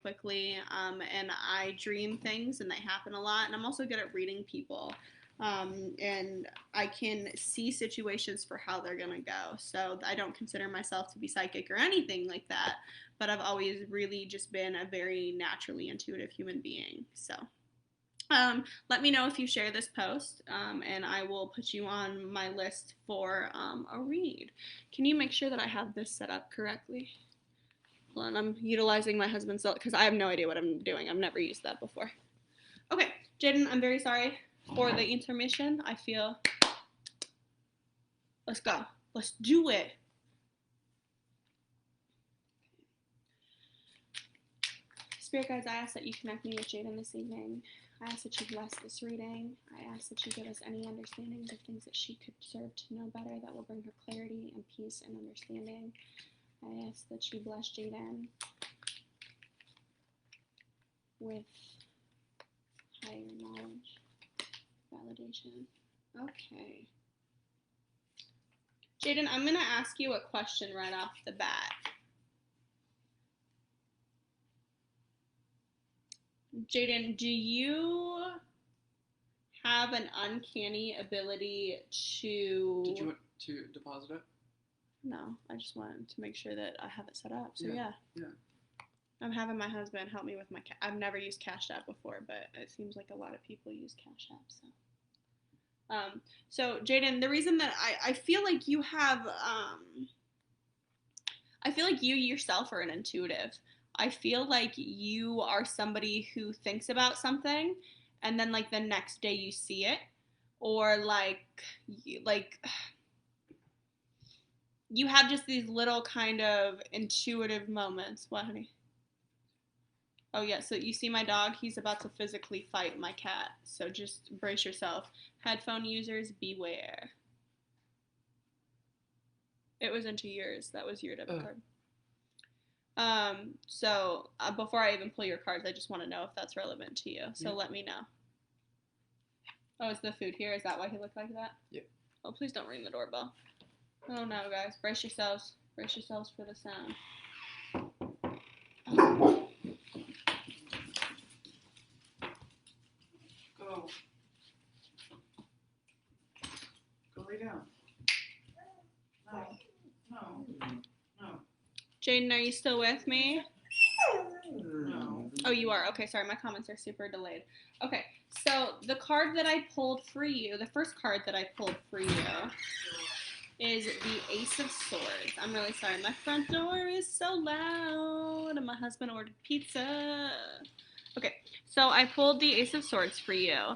quickly, and I dream things and they happen a lot. And I'm also good at reading people, and I can see situations for how they're gonna go. So I don't consider myself to be psychic or anything like that, but I've always really just been a very naturally intuitive human being. So. Let me know if you share this post, and I will put you on my list for a read. Can you make sure that I have this set up correctly? Hold on, I'm utilizing my husband's because I have no idea what I'm doing. I've never used that before. Okay, Jaden, I'm very sorry for the intermission. I feel. Let's go. Let's do it. Spirit guides, I ask that you connect me with Jaden this evening. I ask that you bless this reading. I ask that you give us any understandings of things that she could deserve to know better that will bring her clarity and peace and understanding. I ask that you bless Jaden with higher knowledge, validation. Okay. Jaden, I'm going to ask you a question right off the bat. Jaden, do you have an uncanny ability to... Did you want to deposit it? No, I just wanted to make sure that I have it set up. So Yeah. I'm having my husband help me with my... I've never used Cash App before, but it seems like a lot of people use Cash App, so... So Jaden, the reason that I feel like you have... I feel like you yourself are an intuitive. I feel like you are somebody who thinks about something and then like the next day you see it, or like you have just these little kind of intuitive moments. What, honey? Oh yeah, so you see my dog, he's about to physically fight my cat. So just brace yourself. Headphone users, beware. It was into yours. That was your debit card. So before I even pull your cards, I just want to know if that's relevant to you. So let me know. Oh, is the food here? Is that why he looked like that? Yep. Oh, please don't ring the doorbell. Oh no, guys. Brace yourselves. Brace yourselves for the sound. Go lay down. No. Jaden, are you still with me? No. Oh, you are. Okay, sorry. My comments are super delayed. Okay, so the card that I pulled for you, the first card that I pulled for you is the Ace of Swords. I'm really sorry. My front door is so loud, and my husband ordered pizza. Okay, so I pulled the Ace of Swords for you.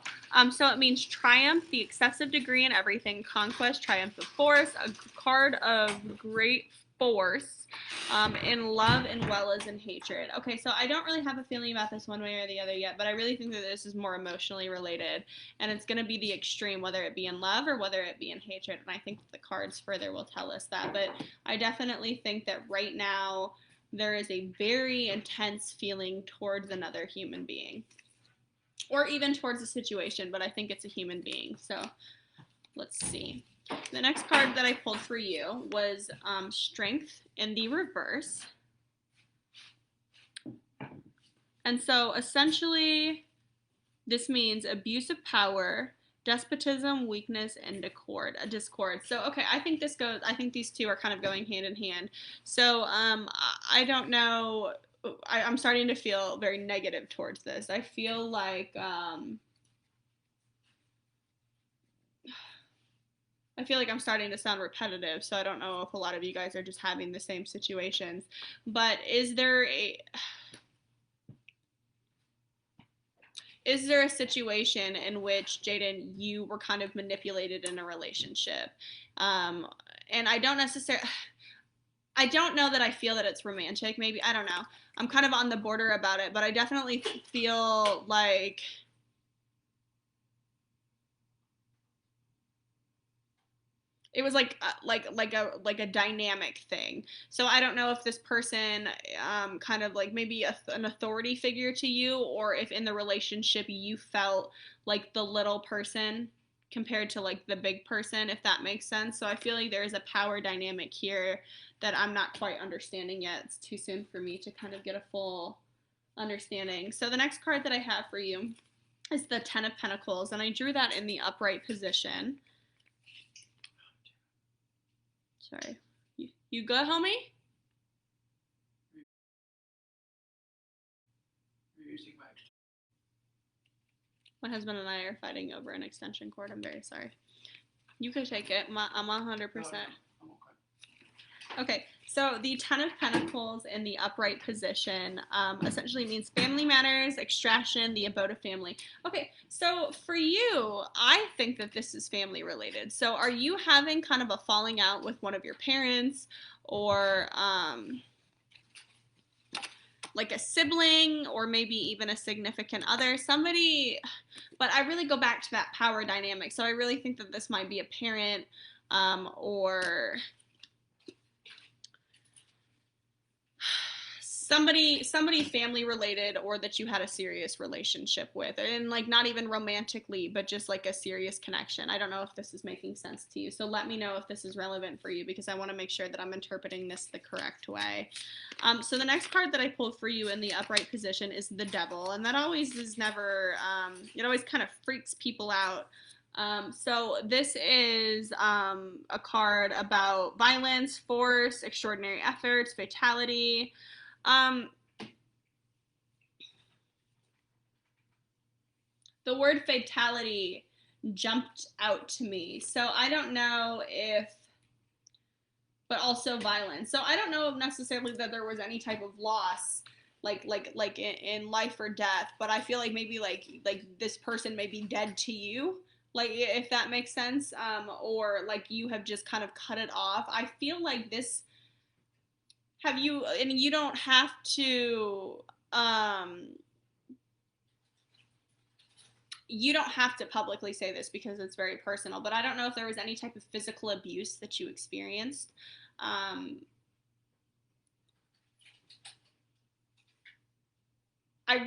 So it means triumph, the excessive degree in everything, conquest, triumph of force, a card of great force, in love and well as in hatred. Okay, so I don't really have a feeling about this one way or the other yet, but I really think that this is more emotionally related, and it's going to be the extreme, whether it be in love or whether it be in hatred, and I think the cards further will tell us that, but I definitely think that right now there is a very intense feeling towards another human being, or even towards a situation, but I think it's a human being. So let's see. The next card that I pulled for you was Strength in the reverse. And so essentially this means abuse of power, despotism, weakness, and discord. So okay, I think these two are kind of going hand in hand. So I don't know. I'm starting to feel very negative towards this. I feel like I'm starting to sound repetitive, so I don't know if a lot of you guys are just having the same situations. But is there a situation in which, Jaden, you were kind of manipulated in a relationship? And I don't know that I feel that it's romantic. Maybe, I don't know. I'm kind of on the border about it, but I definitely feel like it was like a dynamic thing. So I don't know if this person kind of like maybe an authority figure to you, or if in the relationship you felt like the little person compared to like the big person, if that makes sense. So I feel like there is a power dynamic here that I'm not quite understanding yet. It's too soon for me to kind of get a full understanding. So the next card that I have for you is the Ten of Pentacles, and I drew that in the upright position. Sorry. You good, homie? My husband and I are fighting over an extension cord. I'm very sorry. You could take it. I'm 100%. I'm okay. Okay, so the Ten of Pentacles in the upright position essentially means family matters, extraction, the abode of family. Okay, so for you, I think that this is family related. So are you having kind of a falling out with one of your parents or like a sibling or maybe even a significant other, somebody, but I really go back to that power dynamic. So I really think that this might be a parent or somebody family related or that you had a serious relationship with, and like not even romantically but just like a serious connection. I don't know if this is making sense to you, so let me know if this is relevant for you because I want to make sure that I'm interpreting this the correct way. So the next card that I pulled for you in the upright position is the Devil, and that always is never it always kind of freaks people out. So this is a card about violence, force, extraordinary efforts, fatality. The word fatality jumped out to me. So I don't know if, but also violence. So I don't know if necessarily that there was any type of loss, like in life or death. But I feel like maybe like this person may be dead to you, like if that makes sense, or like you have just kind of cut it off. I feel like this. Have you? And you don't have to. You don't have to publicly say this because it's very personal, but I don't know if there was any type of physical abuse that you experienced. I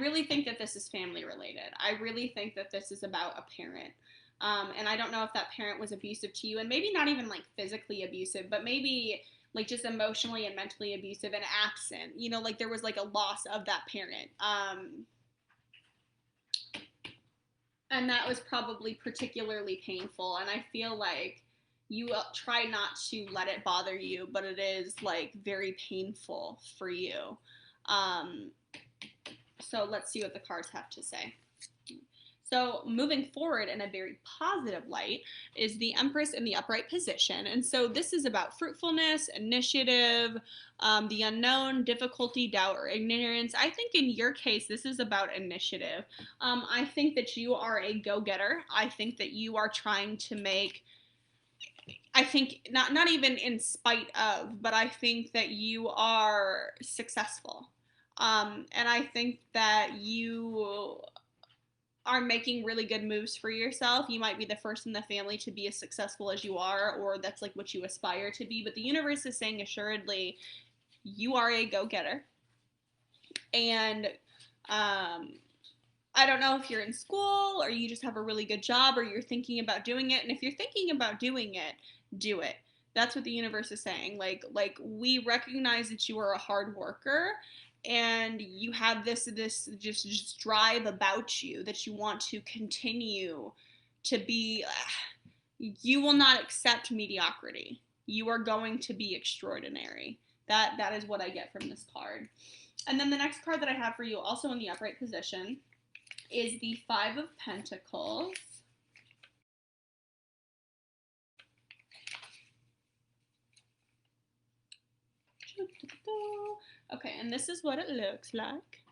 really think that this is family related. I really think that this is about a parent. And I don't know if that parent was abusive to you, and maybe not even like physically abusive, but maybe like just emotionally and mentally abusive and absent. You know, like there was like a loss of that parent. And that was probably particularly painful. And I feel like you try not to let it bother you, but it is like very painful for you. So let's see what the cards have to say. So moving forward in a very positive light is the Empress in the upright position. And so this is about fruitfulness, initiative, the unknown, difficulty, doubt, or ignorance. I think in your case, this is about initiative. I think that you are a go-getter. I think that you are trying to make, I think not even in spite of, but I think that you are successful. And I think that you are making really good moves for yourself. You might be the first in the family to be as successful as you are, or that's like what you aspire to be. But the universe is saying assuredly, you are a go-getter. And I don't know if you're in school or you just have a really good job or you're thinking about doing it. And if you're thinking about doing it, do it. That's what the universe is saying. Like we recognize that you are a hard worker and you have this just drive about you that you want to continue to be. You will not accept mediocrity. You are going to be extraordinary. That is what I get from this card. And then the next card that I have for you, also in the upright position, is the Five of Pentacles. Okay, and this is what it looks like.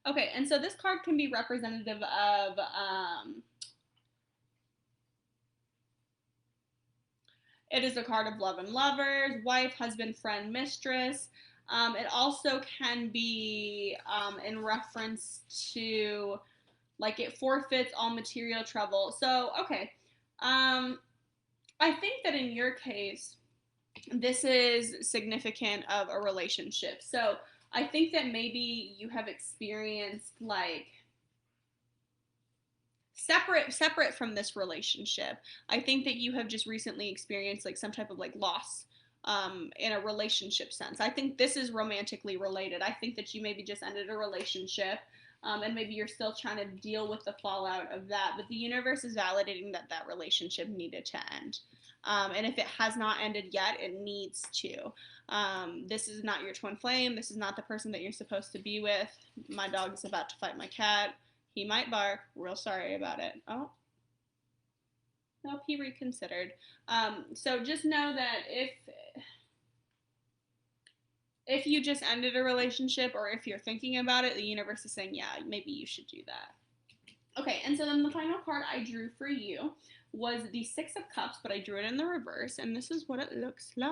Okay, and so this card can be representative of it is a card of love and lovers, wife, husband, friend, mistress. It also can be in reference to like it forfeits all material trouble. So, okay. I think that in your case, this is significant of a relationship. So I think that maybe you have experienced like separate from this relationship. I think that you have just recently experienced like some type of like loss in a relationship sense. I think this is romantically related. I think that you maybe just ended a relationship. And maybe you're still trying to deal with the fallout of that, but the universe is validating that that relationship needed to end. And if it has not ended yet, it needs to. This is not your twin flame. This is not the person that you're supposed to be with. My dog is about to fight my cat. He might bark. Real sorry about it. Oh, nope, he reconsidered. So just know that if you just ended a relationship or if you're thinking about it, the universe is saying, yeah, maybe you should do that. Okay, and so then the final card I drew for you was the Six of Cups, but I drew it in the reverse, and this is what it looks like.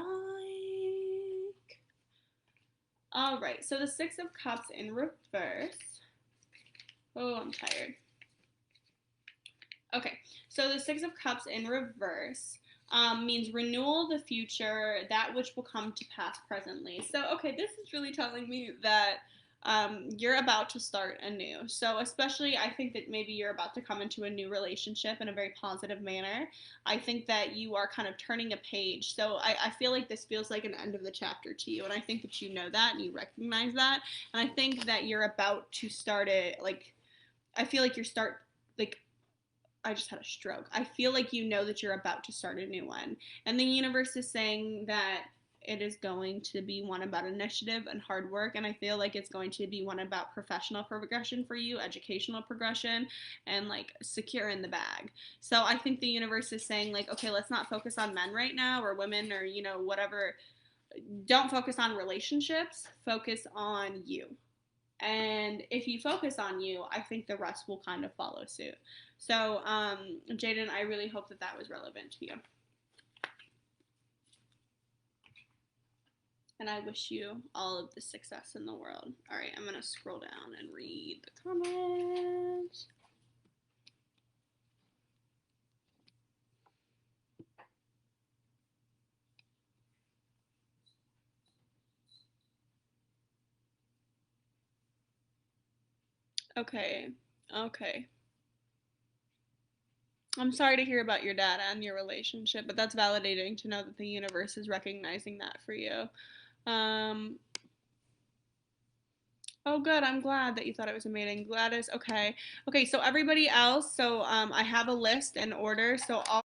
All right, so the Six of Cups in reverse. Oh, I'm tired. Okay, so the Six of Cups in reverse means renewal of the future, that which will come to pass presently. So, okay, this is really telling me that you're about to start anew. So, especially, I think that maybe you're about to come into a new relationship in a very positive manner. I think that you are kind of turning a page. So, I feel like this feels like an end of the chapter to you. And I think that you know that and you recognize that. And I think that you're about to start it. Like, I feel like I just had a stroke. I feel like you know that you're about to start a new one. And the universe is saying that it is going to be one about initiative and hard work. And I feel like it's going to be one about professional progression for you, educational progression, and like secure in the bag. So I think the universe is saying, like, okay, let's not focus on men right now or women or, whatever. Don't focus on relationships, focus on you. And if you focus on you, I think the rest will kind of follow suit. So, Jaden, I really hope that that was relevant to you. And I wish you all of the success in the world. All right, I'm going to scroll down and read the comments. Okay. I'm sorry to hear about your dad and your relationship, but that's validating to know that the universe is recognizing that for you. Oh, good. I'm glad that you thought it was amazing. Gladys, okay. Okay, so everybody else, so I have a list in order. So all